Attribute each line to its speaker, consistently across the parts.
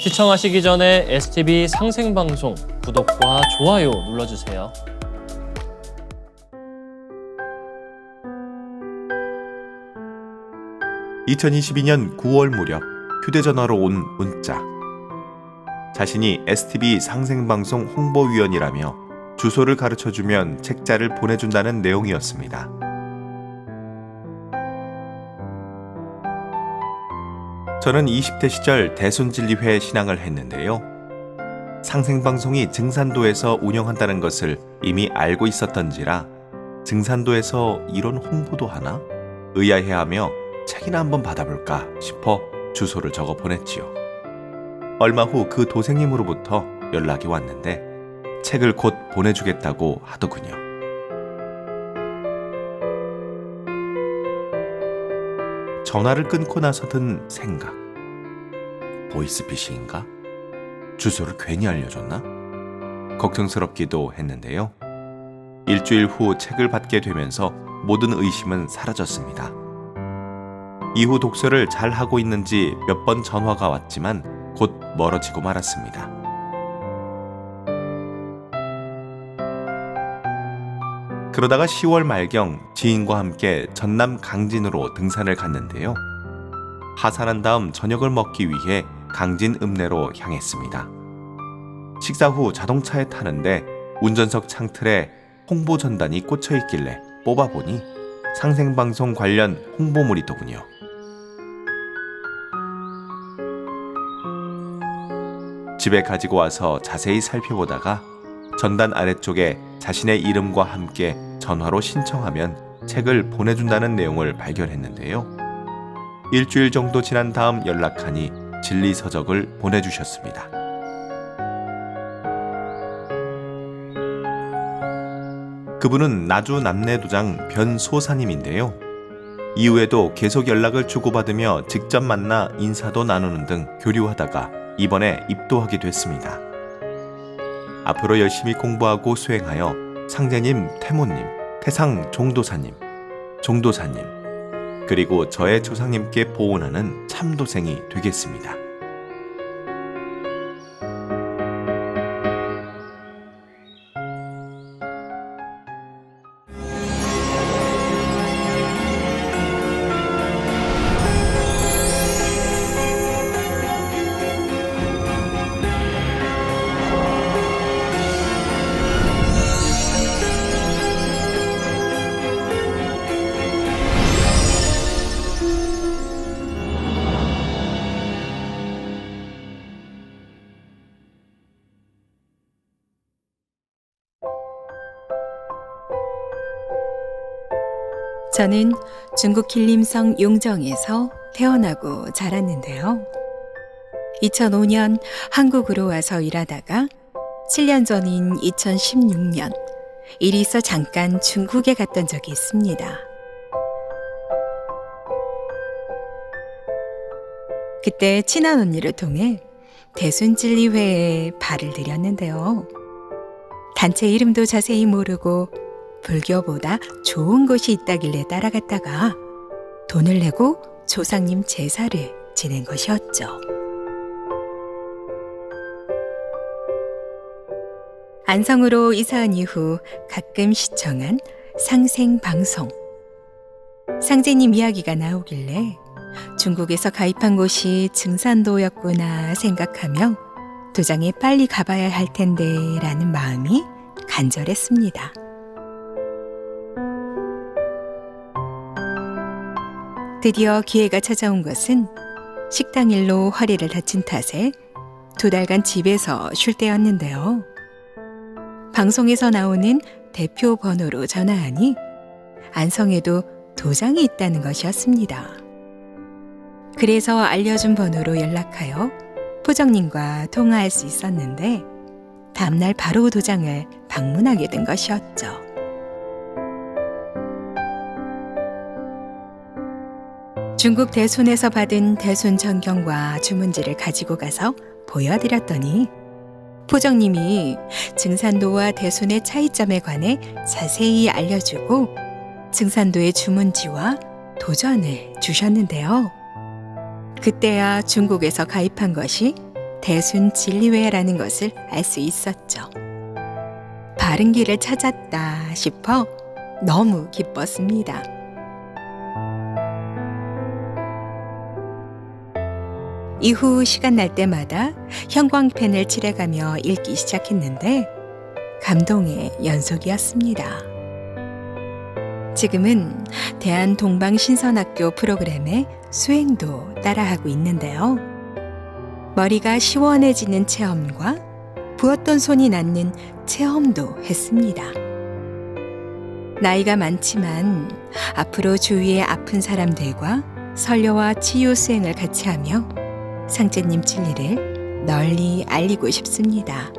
Speaker 1: 시청하시기 전에 STV 상생방송 구독과 좋아요 눌러주세요.
Speaker 2: 2022년 9월 무렵 휴대전화로 온 문자. 자신이 STV 상생방송 홍보위원이라며 주소를 가르쳐주면 책자를 보내준다는 내용이었습니다. 저는 20대 시절 대순진리회 신앙을 했는데요. 상생방송이 증산도에서 운영한다는 것을 이미 알고 있었던지라 증산도에서 이런 홍보도 하나? 의아해하며 책이나 한번 받아볼까 싶어 주소를 적어 보냈지요. 얼마 후 그 도생님으로부터 연락이 왔는데 책을 곧 보내주겠다고 하더군요. 전화를 끊고 나서 든 생각. 보이스피싱인가? 주소를 괜히 알려줬나? 걱정스럽기도 했는데요. 일주일 후 책을 받게 되면서 모든 의심은 사라졌습니다. 이후 독서를 잘 하고 있는지 몇 번 전화가 왔지만 곧 멀어지고 말았습니다. 그러다가 10월 말경 지인과 함께 전남 강진으로 등산을 갔는데요. 하산한 다음 저녁을 먹기 위해 강진 읍내로 향했습니다. 식사 후 자동차에 타는데 운전석 창틀에 홍보 전단이 꽂혀 있길래 뽑아보니 상생방송 관련 홍보물이더군요. 집에 가지고 와서 자세히 살펴보다가 전단 아래쪽에 자신의 이름과 함께 전화로 신청하면 책을 보내준다는 내용을 발견했는데요. 일주일 정도 지난 다음 연락하니 진리서적을 보내주셨습니다. 그분은 나주 남내도장 변소사님인데요. 이후에도 계속 연락을 주고받으며 직접 만나 인사도 나누는 등 교류하다가 이번에 입도하게 됐습니다. 앞으로 열심히 공부하고 수행하여 상제님, 태모님, 태상 종도사님, 종도사님, 그리고 저의 조상님께 보온하는 참도생이 되겠습니다.
Speaker 3: 저는 중국 길림성 용정에서 태어나고 자랐는데요. 2005년 한국으로 와서 일하다가 7년 전인 2016년 일이 있어 잠깐 중국에 갔던 적이 있습니다. 그때 친한 언니를 통해 대순진리회에 발을 들였는데요. 단체 이름도 자세히 모르고 불교보다 좋은 곳이 있다길래 따라갔다가 돈을 내고 조상님 제사를 지낸 것이었죠. 안성으로 이사한 이후 가끔 시청한 상생방송. 상제님 이야기가 나오길래 중국에서 가입한 곳이 증산도였구나 생각하며 도장에 빨리 가봐야 할 텐데 라는 마음이 간절했습니다. 드디어 기회가 찾아온 것은 식당 일로 허리를 다친 탓에 2달간 집에서 쉴 때였는데요. 방송에서 나오는 대표 번호로 전화하니 안성에도 도장이 있다는 것이었습니다. 그래서 알려준 번호로 연락하여 포정님과 통화할 수 있었는데 다음날 바로 도장을 방문하게 된 것이었죠. 중국 대순에서 받은 대순 전경과 주문지를 가지고 가서 보여드렸더니 포정님이 증산도와 대순의 차이점에 관해 자세히 알려주고 증산도의 주문지와 도전을 주셨는데요. 그때야 중국에서 가입한 것이 대순 진리회라는 것을 알 수 있었죠. 바른 길을 찾았다 싶어 너무 기뻤습니다. 이후 시간 날 때마다 형광펜을 칠해가며 읽기 시작했는데 감동의 연속이었습니다. 지금은 대한동방신선학교 프로그램의 수행도 따라하고 있는데요. 머리가 시원해지는 체험과 부었던 손이 낫는 체험도 했습니다. 나이가 많지만 앞으로 주위의 아픈 사람들과 설교와 치유 수행을 같이 하며 상제님 진리를 널리 알리고 싶습니다.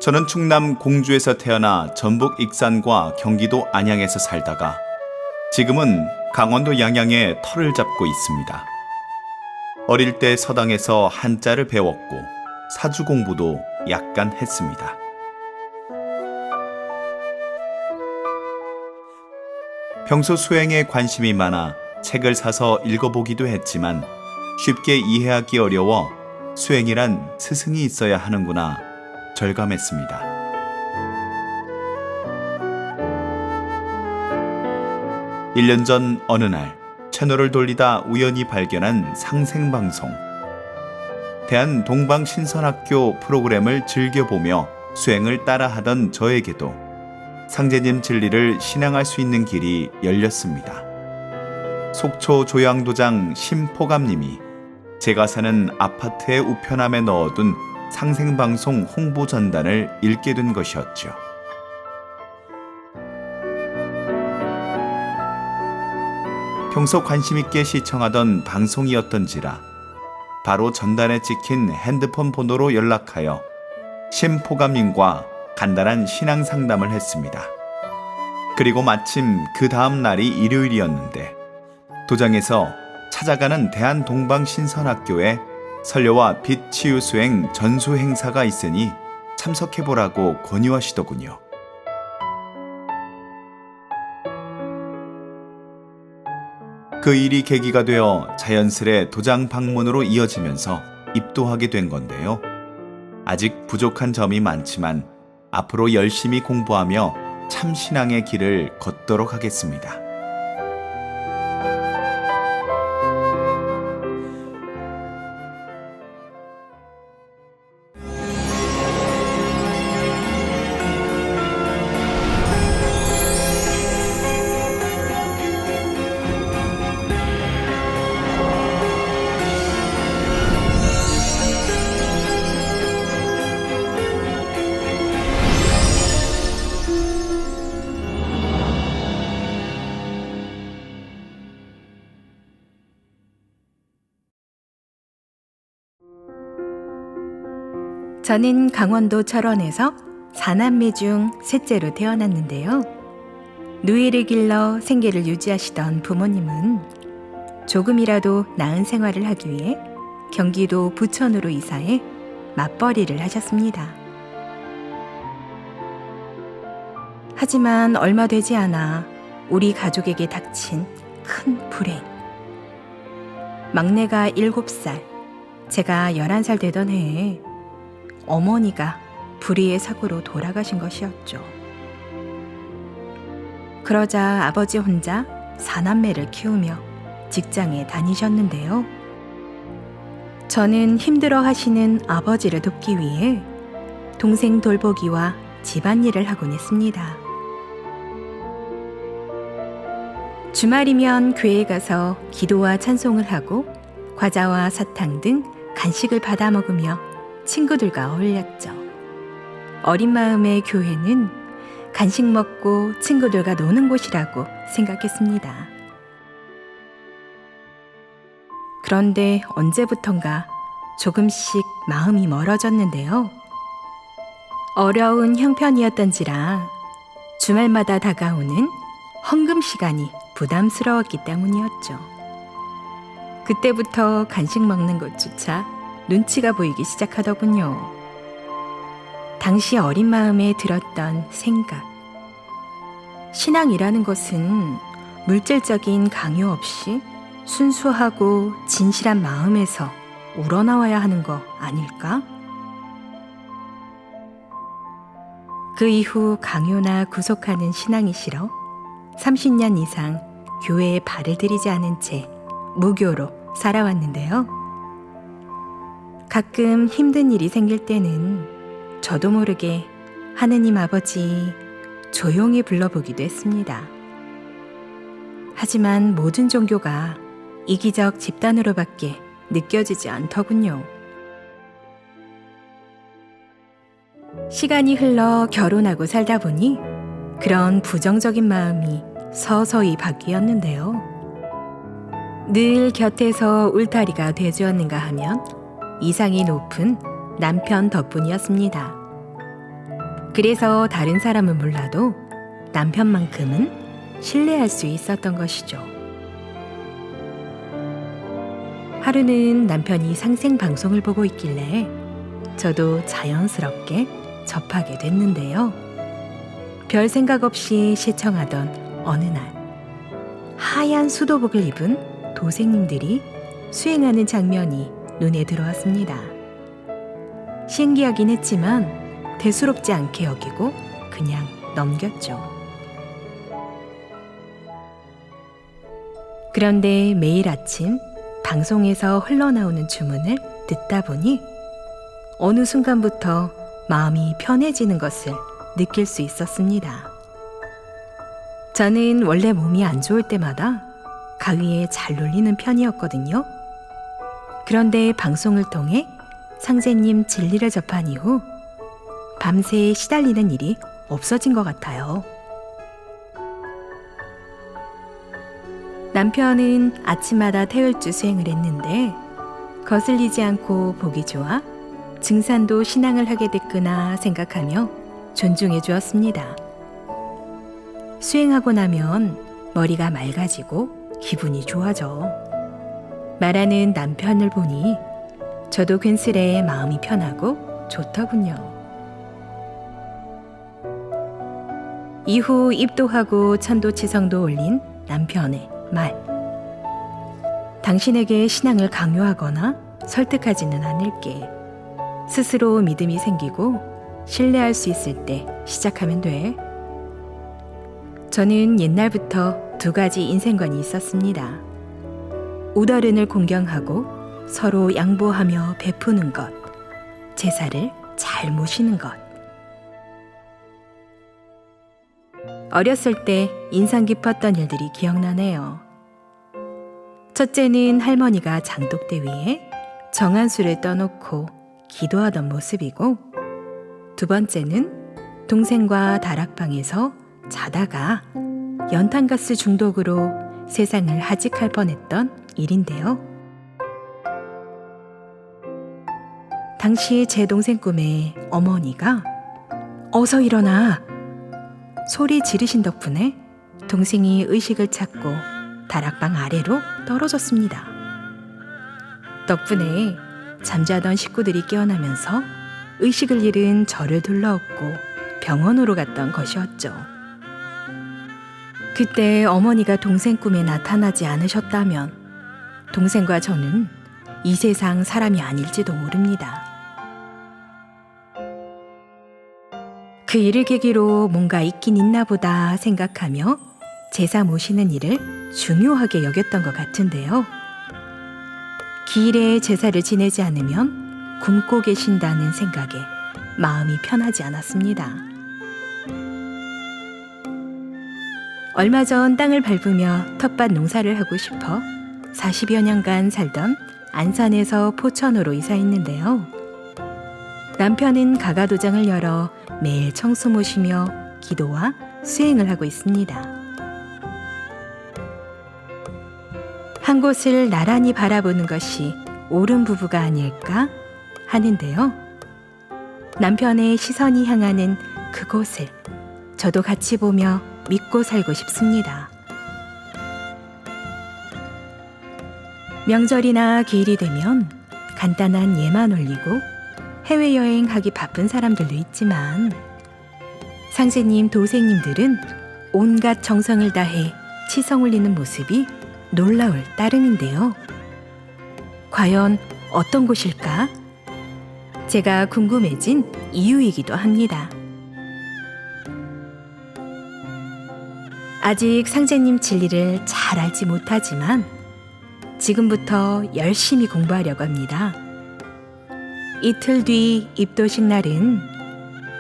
Speaker 4: 저는 충남 공주에서 태어나 전북 익산과 경기도 안양에서 살다가 지금은 강원도 양양에 터를 잡고 있습니다. 어릴 때 서당에서 한자를 배웠고 사주 공부도 약간 했습니다. 평소 수행에 관심이 많아 책을 사서 읽어보기도 했지만 쉽게 이해하기 어려워 수행이란 스승이 있어야 하는구나 절감했습니다. 일 년 전 어느 날 채널을 돌리다 우연히 발견한 상생방송. 대한동방신선학교 프로그램을 즐겨보며 수행을 따라하던 저에게도 상제님 진리를 신앙할 수 있는 길이 열렸습니다. 속초 조양도장 심포감님이 제가 사는 아파트의 우편함에 넣어둔 상생방송 홍보 전단을 읽게 된 것이었죠. 평소 관심 있게 시청하던 방송이었던지라 바로 전단에 찍힌 핸드폰 번호로 연락하여 심포감님과 간단한 신앙 상담을 했습니다. 그리고 마침 그 다음 날이 일요일이었는데 도장에서 찾아가는 대한동방신선학교에 설교와 빛 치유 수행 전수 행사가 있으니 참석해보라고 권유하시더군요. 그 일이 계기가 되어 자연스레 도장 방문으로 이어지면서 입도하게 된 건데요. 아직 부족한 점이 많지만 앞으로 열심히 공부하며 참신앙의 길을 걷도록 하겠습니다.
Speaker 3: 저는 강원도 철원에서 4남매 중 셋째로 태어났는데요. 누이를 길러 생계를 유지하시던 부모님은 조금이라도 나은 생활을 하기 위해 경기도 부천으로 이사해 맞벌이를 하셨습니다. 하지만 얼마 되지 않아 우리 가족에게 닥친 큰 불행. 막내가 7살, 제가 11살 되던 해에 어머니가 불의의 사고로 돌아가신 것이었죠. 그러자 아버지 혼자 4남매를 키우며 직장에 다니셨는데요. 저는 힘들어 하시는 아버지를 돕기 위해 동생 돌보기와 집안일을 하곤 했습니다. 주말이면 교회에 가서 기도와 찬송을 하고 과자와 사탕 등 간식을 받아 먹으며 친구들과 어울렸죠. 어린 마음의 교회는 간식 먹고 친구들과 노는 곳이라고 생각했습니다. 그런데 언제부턴가 조금씩 마음이 멀어졌는데요. 어려운 형편이었던지라 주말마다 다가오는 헌금 시간이 부담스러웠기 때문이었죠. 그때부터 간식 먹는 것조차 눈치가 보이기 시작하더군요. 당시 어린 마음에 들었던 생각. 신앙이라는 것은 물질적인 강요 없이 순수하고 진실한 마음에서 우러나와야 하는 거 아닐까? 그 이후 강요나 구속하는 신앙이 싫어 30년 이상 교회에 발을 들이지 않은 채 무교로 살아왔는데요. 가끔 힘든 일이 생길 때는 저도 모르게 하느님 아버지 조용히 불러보기도 했습니다. 하지만 모든 종교가 이기적 집단으로밖에 느껴지지 않더군요. 시간이 흘러 결혼하고 살다 보니 그런 부정적인 마음이 서서히 바뀌었는데요. 늘 곁에서 울타리가 되주었는가 하면 이상이 높은 남편 덕분이었습니다. 그래서 다른 사람은 몰라도 남편만큼은 신뢰할 수 있었던 것이죠. 하루는 남편이 상생방송을 보고 있길래 저도 자연스럽게 접하게 됐는데요. 별 생각 없이 시청하던 어느 날 하얀 수도복을 입은 도생님들이 수행하는 장면이 눈에 들어왔습니다. 신기하긴 했지만 대수롭지 않게 여기고 그냥 넘겼죠. 그런데 매일 아침 방송에서 흘러나오는 주문을 듣다 보니 어느 순간부터 마음이 편해지는 것을 느낄 수 있었습니다. 저는 원래 몸이 안 좋을 때마다 가위에 잘 눌리는 편이었거든요. 그런데 방송을 통해 상제님 진리를 접한 이후 밤새 시달리는 일이 없어진 것 같아요. 남편은 아침마다 태울주 수행을 했는데 거슬리지 않고 보기 좋아 증산도 신앙을 하게 됐구나 생각하며 존중해 주었습니다. 수행하고 나면 머리가 맑아지고 기분이 좋아져. 말하는 남편을 보니 저도 괜스레 마음이 편하고 좋더군요. 이후 입도하고 천도치성도 올린 남편의 말. 당신에게 신앙을 강요하거나 설득하지는 않을게. 스스로 믿음이 생기고 신뢰할 수 있을 때 시작하면 돼. 저는 옛날부터 두 가지 인생관이 있었습니다. 우더른을 공경하고 서로 양보하며 베푸는 것, 제사를 잘 모시는 것. 어렸을 때 인상 깊었던 일들이 기억나네요. 첫째는 할머니가 장독대 위에 정한수를 떠놓고 기도하던 모습이고, 두 번째는 동생과 다락방에서 자다가 연탄가스 중독으로 세상을 하직할 뻔했던 일인데요. 당시 제 동생 꿈에 어머니가 어서 일어나! 소리 지르신 덕분에 동생이 의식을 찾고 다락방 아래로 떨어졌습니다. 덕분에 잠자던 식구들이 깨어나면서 의식을 잃은 저를 둘러엎고 병원으로 갔던 것이었죠. 그때 어머니가 동생 꿈에 나타나지 않으셨다면 동생과 저는 이 세상 사람이 아닐지도 모릅니다. 그 일을 계기로 뭔가 있긴 있나 보다 생각하며 제사 모시는 일을 중요하게 여겼던 것 같은데요. 기일에 제사를 지내지 않으면 굶고 계신다는 생각에 마음이 편하지 않았습니다. 얼마 전 땅을 밟으며 텃밭 농사를 하고 싶어 40여 년간 살던 안산에서 포천으로 이사했는데요. 남편은 가가도장을 열어 매일 청소 모시며 기도와 수행을 하고 있습니다. 한 곳을 나란히 바라보는 것이 옳은 부부가 아닐까 하는데요. 남편의 시선이 향하는 그곳을 저도 같이 보며 믿고 살고 싶습니다. 명절이나 기일이 되면 간단한 예만 올리고 해외여행하기 바쁜 사람들도 있지만 상제님, 도생님들은 온갖 정성을 다해 치성 올리는 모습이 놀라울 따름인데요. 과연 어떤 곳일까? 제가 궁금해진 이유이기도 합니다. 아직 상제님 진리를 잘 알지 못하지만 지금부터 열심히 공부하려고 합니다. 이틀 뒤 입도식 날은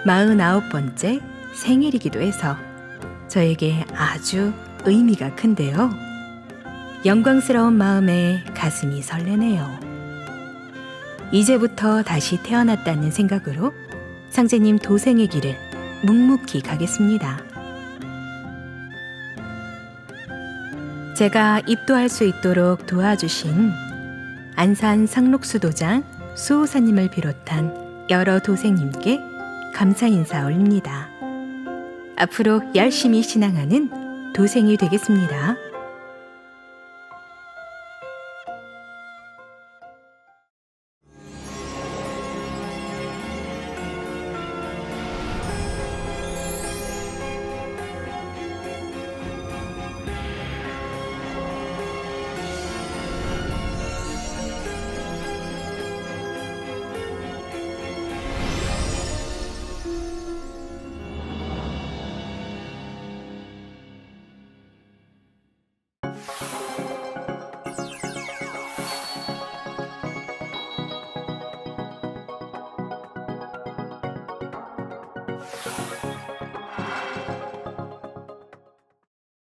Speaker 3: 49번째 생일이기도 해서 저에게 아주 의미가 큰데요. 영광스러운 마음에 가슴이 설레네요. 이제부터 다시 태어났다는 생각으로 상제님 도생의 길을 묵묵히 가겠습니다. 제가 입도할 수 있도록 도와주신 안산 상록수도장 수호사님을 비롯한 여러 도생님께 감사 인사 올립니다. 앞으로 열심히 신앙하는 도생이 되겠습니다.